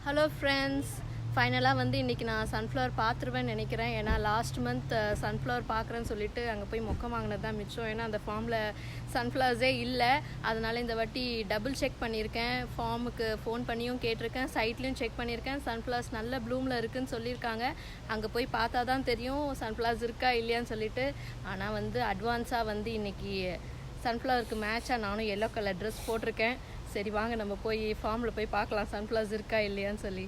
Hello friends, ஃபைனலாக வந்து இன்றைக்கி நான் சன்ஃப்ளவர் பார்த்துருவேன்னு நினைக்கிறேன். ஏன்னா லாஸ்ட் மந்த் சன்ஃப்ளவர் பார்க்குறேன்னு சொல்லிட்டு அங்கே போய் மொக்க வாங்கினது தான் மிச்சம். ஏன்னா அந்த ஃபார்மில் சன்ஃப்ளவர்ஸே இல்லை. அதனால் இந்த வாட்டி டபுள் செக் பண்ணியிருக்கேன். ஃபார்முக்கு ஃபோன் பண்ணியும் கேட்டிருக்கேன், சைட்லேயும் செக் பண்ணியிருக்கேன். சன்ஃப்ளவர்ஸ் நல்ல ப்ளூமில் இருக்குதுன்னு சொல்லியிருக்காங்க. அங்கே போய் பார்த்தா தான் தெரியும் சன்ஃப்ளவர்ஸ் இருக்கா இல்லையான்னு சொல்லிட்டு. ஆனால் வந்து அட்வான்ஸாக வந்து இன்றைக்கி சன்ஃப்ளவருக்கு மேட்சாக நானும் எல்லோ கலர் ட்ரெஸ் போட்டிருக்கேன். சரி வாங்க நம்ம போய் ஃபார்மில் போய் பார்க்கலாம் சன்ஃப்ளவர்ஸ் இருக்கா இல்லையான்னு சொல்லி.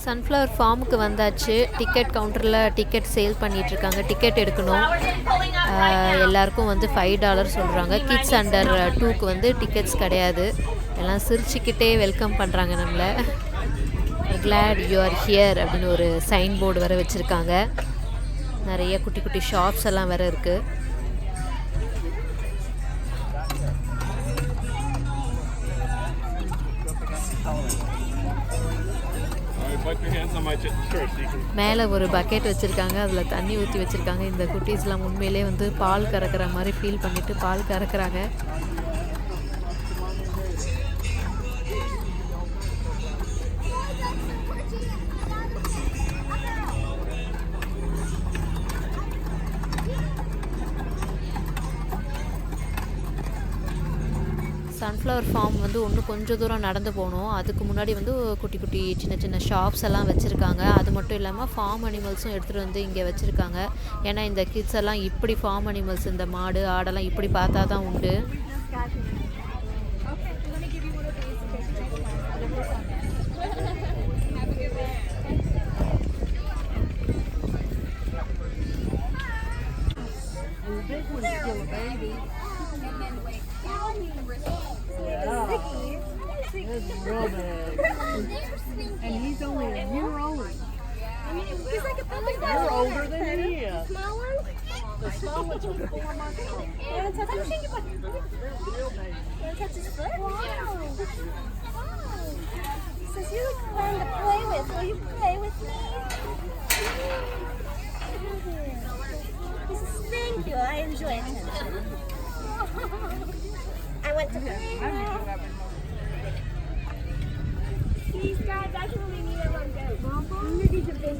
சன்ஃப்ளவர் ஃபார்முக்கு வந்தாச்சு. டிக்கெட் கவுண்டரில் டிக்கெட் சேல் பண்ணிகிட்ருக்காங்க. டிக்கெட் எடுக்கணும். எல்லாருக்கும் வந்து $5 சொல்கிறாங்க. கிட்ஸ் அண்டர் 2க்கு வந்து டிக்கெட்ஸ் கிடையாது. எல்லாம் சிரிச்சுக்கிட்டே வெல்கம் பண்ணுறாங்க நம்மளை. கிளாட் யூ ஆர் ஹியர் அப்படின்னு ஒரு சைன் போர்டு வேறு வச்சுருக்காங்க. நிறைய குட்டி குட்டி ஷாப்ஸ் எல்லாம் வேறு இருக்குது. மேலே ஒரு பக்கெட் வச்சுருக்காங்க, அதில் தண்ணி ஊற்றி வச்சுருக்காங்க. இந்த குட்டீஸ்லாம் உண்மையிலே வந்து பால் கறக்கிற மாதிரி ஃபீல் பண்ணிவிட்டு பால் கறக்குறாங்க. சன்ஃப்ளவர் ஃபார்ம் வந்து இன்னும் கொஞ்சம் தூரம் நடந்து போகணும். அதுக்கு முன்னாடி வந்து குட்டி குட்டி சின்ன சின்ன ஷாப்ஸ் எல்லாம் வச்சுருக்காங்க. அது மட்டும் இல்லாமல் ஃபார்ம் அனிமல்ஸும் எடுத்துகிட்டு வந்து இங்கே வச்சுருக்காங்க. ஏன்னா இந்த கிட்ஸ் எல்லாம் இப்படி ஃபார்ம் அனிமல்ஸ், இந்த மாடு ஆடெல்லாம் இப்படி பார்த்தா தான் உண்டு. It's real big. And he's only a year old. He's like a puppy. You're older than he is. Small one? The small ones are 4 months old. You want to touch him? You want to touch his foot? Wow. He says, you're fun to play with. Will you play with me? He says, thank you. I enjoy attention. I went to play. These guys actually need to run down. These are big.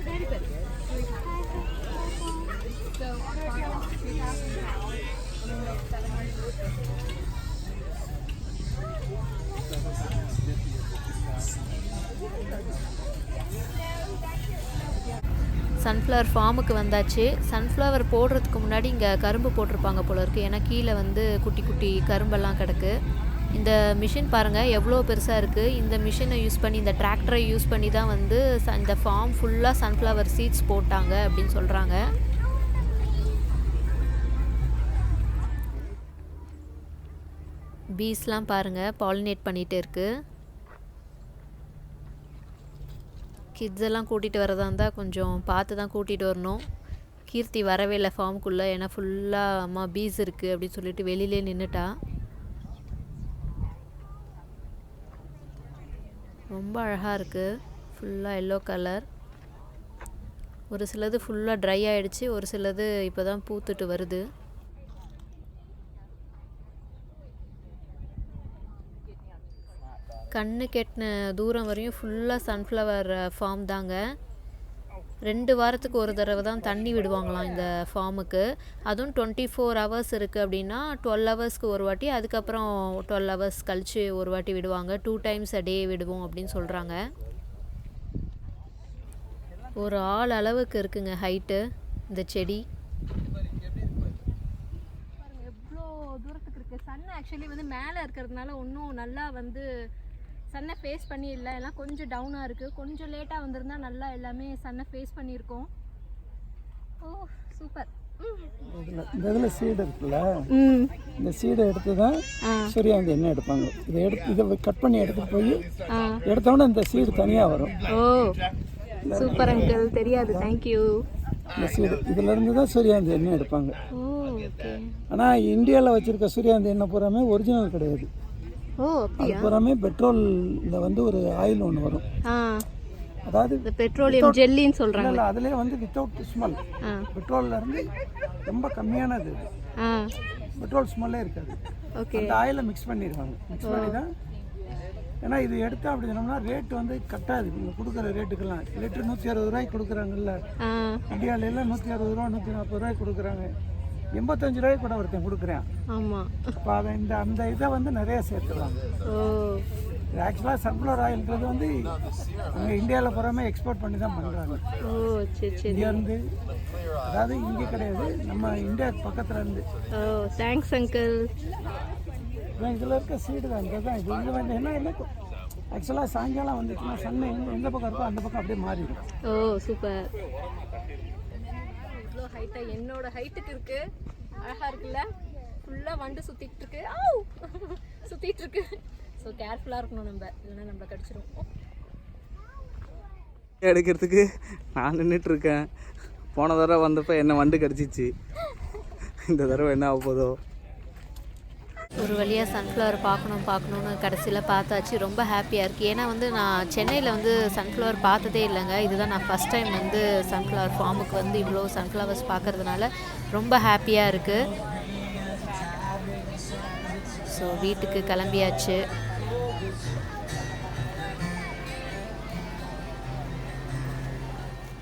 Very good. So, sunflower ஃபார்முக்கு வந்தாச்சு. Sunflower போடுறதுக்கு முன்னாடி இங்கே கரும்பு போட்டிருப்பாங்க போல இருக்குது. ஏன்னா கீழே வந்து குட்டி குட்டி கரும்பெல்லாம் கிடக்கு. இந்த மிஷின் பாருங்கள் எவ்வளோ பெருசாக இருக்குது. இந்த மிஷினை யூஸ் பண்ணி, இந்த டிராக்டரை யூஸ் பண்ணி தான் வந்து இந்த ஃபார்ம் ஃபுல்லாக சன்ஃப்ளவர் சீட்ஸ் போட்டாங்க அப்படின்னு சொல்கிறாங்க. பீஸ்லாம் பாருங்கள் பாலினேட் பண்ணிகிட்டு இருக்குது. கிட்ஸ் எல்லாம் கூட்டிகிட்டு வரதா இருந்தால் கொஞ்சம் பார்த்து தான் கூட்டிகிட்டு வரணும். கீர்த்தி வரவே இல்லை ஃபார்முக்குள்ளே. ஏன்னா ஃபுல்லாக அம்மா பீஸ் இருக்குது அப்படின்னு சொல்லிட்டு வெளியிலே நின்றுட்டா. ரொம்ப அழகாக இருக்குது. ஃபுல்லாக எல்லோ கலர். ஒரு சிலது ஃபுல்லாக ட்ரை ஆகிடுச்சு, ஒரு சிலது இப்போ தான் பூத்துட்டு வருது. கண்ணு கெட்டின தூரம் வரையும் ஃபுல்லாக சன்ஃப்ளவர் ஃபார்ம் தாங்க. 2 வாரத்துக்கு ஒரு தடவை தான் தண்ணி விடுவாங்களாம் இந்த ஃபார்முக்கு. அதுவும் 24 hours இருக்குது அப்படின்னா 12 hours ஒரு வாட்டி, அதுக்கப்புறம் 12 hours கழித்து ஒரு வாட்டி விடுவாங்க. 2 times a day விடுவோம் அப்படின்னு சொல்கிறாங்க. ஒரு ஆள் அளவுக்கு இருக்குங்க ஹைட்டு இந்த செடி. எவ்வளோ தூரத்துக்கு இருக்குது. சன் ஆக்சுவலி வந்து மேலே இருக்கிறதுனால ஒன்றும் நல்லா வந்து சன்னை ஃபேஸ் பண்ணி இல்லை. எல்லாம் கொஞ்சம் டவுனாக இருக்குது. கொஞ்சம் லேட்டாக வந்திருந்தால் நல்லா எல்லாமே சன்னை ஃபேஸ் பண்ணியிருக்கோம். ஓ சூப்பர். இந்த இதில் சீடு இருக்குல்ல, இந்த சீடை எடுத்து தான் சூரியகாந்தி எண்ணெய் எடுப்பாங்க. இதை கட் பண்ணி எடுத்துகிட்டு போய் எடுத்தோன்னே இந்த சீடு தனியாக வரும். ஓ சூப்பர் அங்கிள், தெரியாது. தேங்க்யூ. இந்த சீடு இதிலேருந்து தான் சூரியகாந்தி எண்ணெய் எடுப்பாங்க. ஓ ஓகே. ஆனால் இந்தியாவில் வச்சுருக்க சூரியகாந்தி எண்ணெய் பூராமே ஒரிஜினல் கிடையாது. ஓ அது பூராமே பெட்ரோலில் வந்து ஒரு ஆயில் ஒன்று வரும். அதாவது பெட்ரோலியம் ஜெல்லின்னு சொல்கிறாங்க. இல்லை, அதுலேயே வந்து வித்தவுட் ஸ்மெல். பெட்ரோல்லேருந்து ரொம்ப கம்மியானது. பெட்ரோல் ஸ்மெல்லே இருக்காது. ஓகே. அந்த ஆயிலை மிக்ஸ் பண்ணிடுவாங்க. மிக்ஸ் பண்ணி தான், ஏன்னா இது எடுத்தோம் அப்படி சொன்னோம்னா ரேட் வந்து கட்டாது. இவங்க கொடுக்குற ரேட்டுக்கெல்லாம் லிட்டர் 160 ரூபாய்க்கு கொடுக்குறாங்கல்ல, இந்தியாவில எல்லாம் 160 ரூபா 140 ரூபாய்க்கு கொடுக்குறாங்க. 85 ரூபாய்க்கு கூட ஒருத்தன் கொடுக்குறேன். ஆமாம். அப்போ அதை அந்த இதை வந்து நிறைய சேர்த்துருவாங்க. இது ஆக்சுவலாக சன்ஃப்ளவர் ஆயில்ன்றது வந்து இங்கே இந்தியாவில் புறமே எக்ஸ்போர்ட் பண்ணி தான் பண்ணுறாங்க. இங்கேருந்து, அதாவது இங்கே கிடையாது, நம்ம இந்தியாவுக்கு பக்கத்தில் இருந்து. Thanks uncle. இதில் இருக்க சீடு தான் இந்த தான். இது வந்து என்ன ஆக்சுவலாக சாயங்காலம் வந்துச்சுன்னா சன்னை எந்த பக்கம் இருக்கோ அந்த பக்கம் அப்படியே மாறிடும். சூப்பர். இவ்வளோ ஹைட்டாக என்னோட ஹைட்டுக்கு இருக்கு. அழகாக இருக்குல்ல. ஃபுல்லாக வண்டு சுற்றிட்டு இருக்கு. சுற்றிட்டு இருக்கு. ஸோ கேர்ஃபுல்லாக இருக்கணும் நம்ம, இல்லைன்னா நம்மளை கடிச்சிடும். எடுக்கிறதுக்கு நான் நின்றுட்டுருக்கேன். போன தடவை வந்தப்போ என்னை வண்டு கடிச்சிச்சு. இந்த தடவை என்ன ஆக போதோ. ஒரு வழியாக சன்ஃப்ளவர் பார்க்கணுன்னு கடைசியில் பார்த்தாச்சு. ரொம்ப ஹாப்பியாக இருக்குது. ஏன்னா வந்து நான் சென்னையில் வந்து சன்ஃப்ளவர் பார்த்ததே இல்லைங்க. இதுதான் நான் ஃபஸ்ட் டைம் வந்து சன்ஃப்ளவர் ஃபார்முக்கு வந்து இவ்வளோ சன்ஃப்ளவர்ஸ் பார்க்குறதுனால ரொம்ப ஹாப்பியாக இருக்குது. ஸோ வீட்டுக்கு கிளம்பியாச்சு.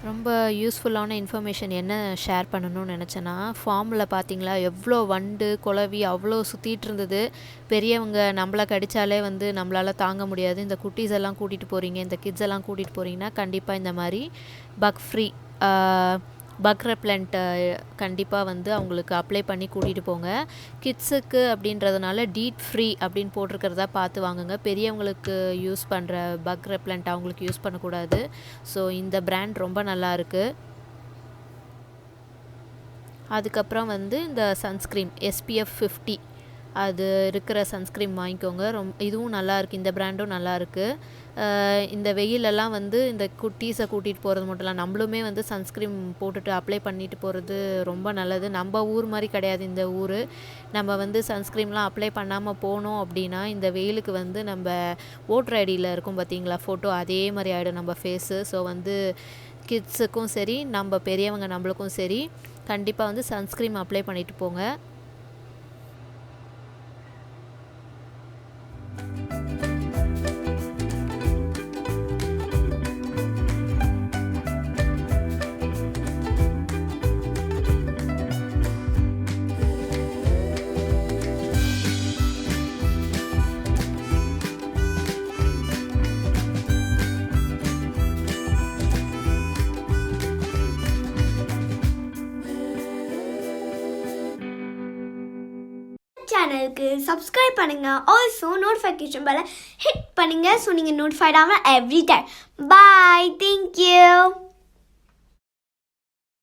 ரொம்ப யூஸ்ஃபுல்லான இன்ஃபர்மேஷன் என்ன ஷேர் பண்ணணும்னு நினச்சேன்னா, ஃபார்மில் பார்த்தீங்களா எவ்வளோ வண்டு குளவி அவ்வளோ சுற்றிட்டு இருந்தது. பெரியவங்க நம்மளை கடித்தாலே வந்து நம்மளால் தாங்க முடியாது. இந்த குட்டீஸ் எல்லாம் கூட்டிகிட்டு போகிறீங்க, இந்த கிட்ஸ் எல்லாம் கூட்டிகிட்டு போகிறீங்கன்னா கண்டிப்பாக இந்த மாதிரி பக் ஃப்ரீ பக் ரெப்லண்ட் கண்டிப்பாக வந்து அவங்களுக்கு அப்ளை பண்ணி கூட்டிகிட்டு போங்க. கிட்ஸுக்கு அப்படின்றதுனால டீட் ஃப்ரீ அப்படின்னு போட்டிருக்கிறதா பார்த்து வாங்குங்க. பெரியவங்களுக்கு யூஸ் பண்ணுற பக் ரெப்லண்ட் அவங்களுக்கு யூஸ் பண்ணக்கூடாது. ஸோ இந்த பிராண்ட் ரொம்ப நல்லாயிருக்கு. அதுக்கப்புறம் வந்து இந்த சன்ஸ்க்ரீன் SPF 50 அது இருக்கிற சன்ஸ்க்ரீன் வாங்கிக்கோங்க. இதுவும் நல்லாயிருக்கு. இந்த பிராண்டும் நல்லாயிருக்கு. இந்த வெயிலெல்லாம் வந்து இந்த குட்டீஸை கூட்டிகிட்டு போகிறது மட்டும் இல்லை, நம்மளுமே வந்து சன்ஸ்க்ரீன் போட்டுட்டு அப்ளை பண்ணிட்டு போகிறது ரொம்ப நல்லது. நம்ம ஊர் மாதிரி கிடையாது இந்த ஊர். நம்ம வந்து சன்ஸ்க்ரீன்லாம் அப்ளை பண்ணாமல் போனோம் அப்படின்னா இந்த வெயிலுக்கு வந்து நம்ம ஓட்டர் ஐடியில் இருக்கும் பார்த்தீங்களா ஃபோட்டோ, அதே மாதிரி ஆகிடும் நம்ம ஃபேஸு. ஸோ வந்து கிட்ஸுக்கும் சரி நம்ம பெரியவங்க நம்மளுக்கும் சரி கண்டிப்பாக வந்து சன்ஸ்க்ரீன் அப்ளை பண்ணிட்டு போங்க. சேனலுக்கு சப்ஸ்கிரைப் பண்ணுங்க. ஆல்சோ நோட்டிஃபிகேஷன் பெல்லை ஹிட் பண்ணுங்க. ஸோ நீங்கள் நோட்டிஃபைட் ஆகும் எவ்ரி டைம். பாய். தேங்க்யூ.